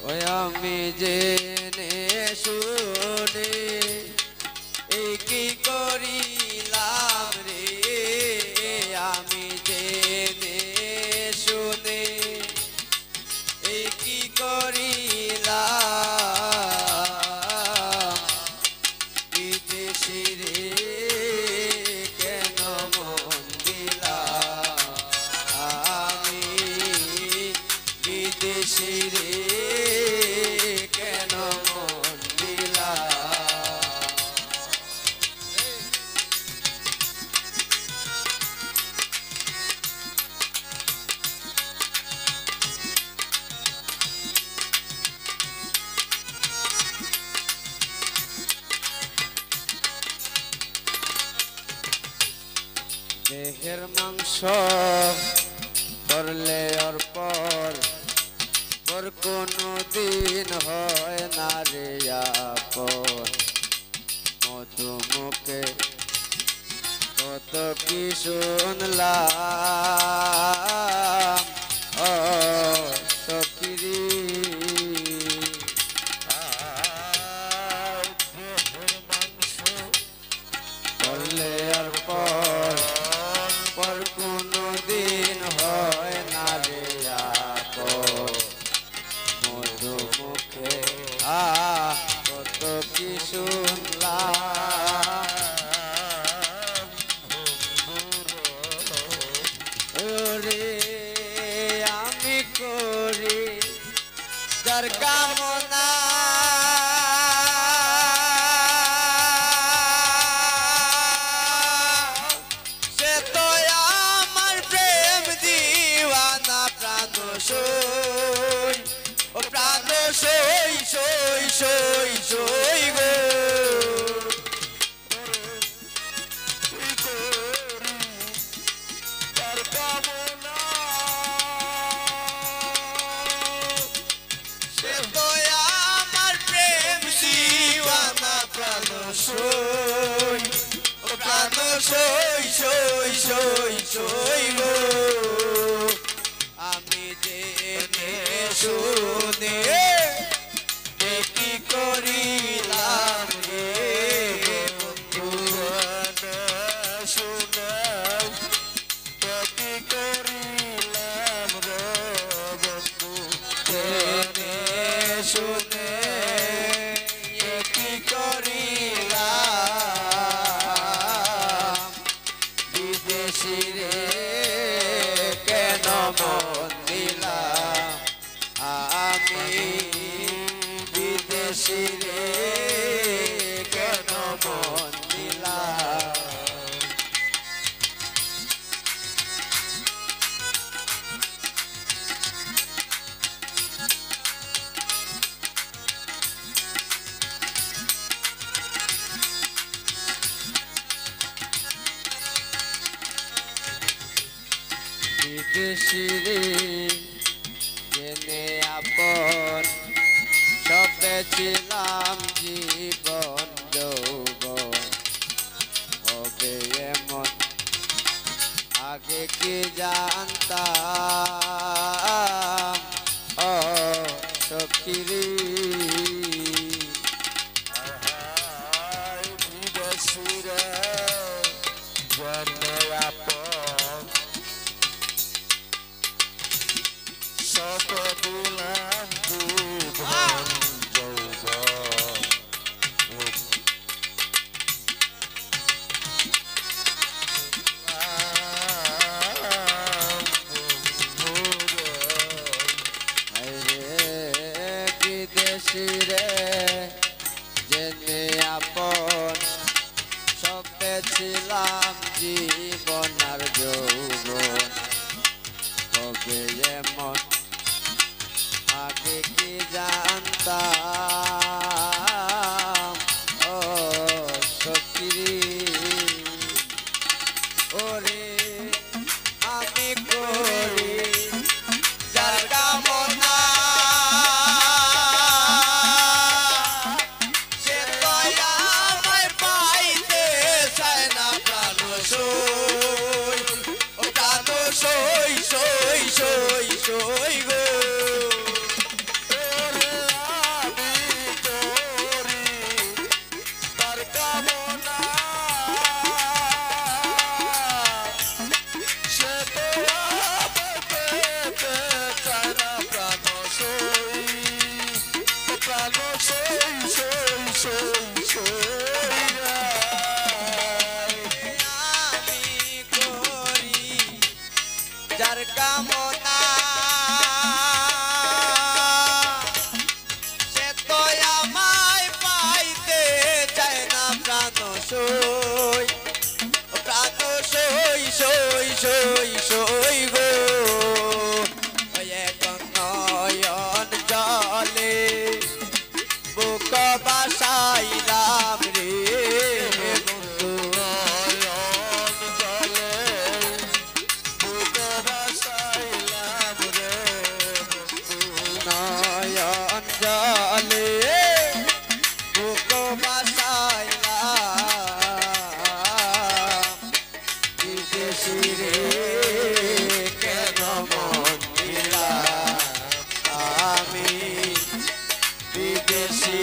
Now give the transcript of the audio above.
ওই আমি জেনে শুনে এই কি করিলাম রে, আমি জেনে শুনে এই কি করিলাম, বিদেশি রে কেন মন দিলাম, আমি বিদেশি রে কেন মন দিলাম। দেহের মাংস করলে অর্পর পর কোনো দিন হয় না রে আপন, মধুমুখে কত কি শুনলাম ও সখিরি, দেহের মাংস করলে অর্পর পর কোনো দিন হয় না রে আপন, মধুমুখে কত কি শুনলাম, ওরে আমি করি যার কামনা, সে তো আমার প্রেম দিওয়ানা, প্রাণ সই ও প্রাণ সই সই সই সই গো, তার কামনা সে তো আমার প্রেম দিওয়ানা, প্রাণ সই ও প্রাণ সই সই সই সই গো, আমি জেনে শুনে কি করিলাম রে বন্ধু, শুনাও কি করিলাম রে বন্ধু, জেনে শুনে কি করিলাম, বিদেশি রে কেন মন দিলাম, আমি বিদেশি রে কেন মন দিলাম। বিদেশি রে জেনে আপন, সবে ছিলাম জীবন যৌবন, হবে এমন আগে কি জানতাম ও সখিরি, বিদেশি রে জেনে আপন, সব দিলাম জীবন যৌবন, বিদেশি রে জেনে আপন, সবে ছিলাম জীবন আর যৌবন, হবে এমন আগে কি জানতাম ও সখিরি, ওরে আমি করি যার কামনা, সে তো আমায় পাইতে চায় না, প্রাণ সই ও প্রাণ সই সই সই সই গো, আমি করি যার কামনা সে তো আমায় পাইতে চায় না প্রাণ সই প্রাণ সই সই সই সই গো এক নয়ন জলে বুক বাসাইলাম রে বন্ধু নয়ন জলে বুক বাসাইলাম বিদেশি রে কেন মন দিলাম আমি বিদেশি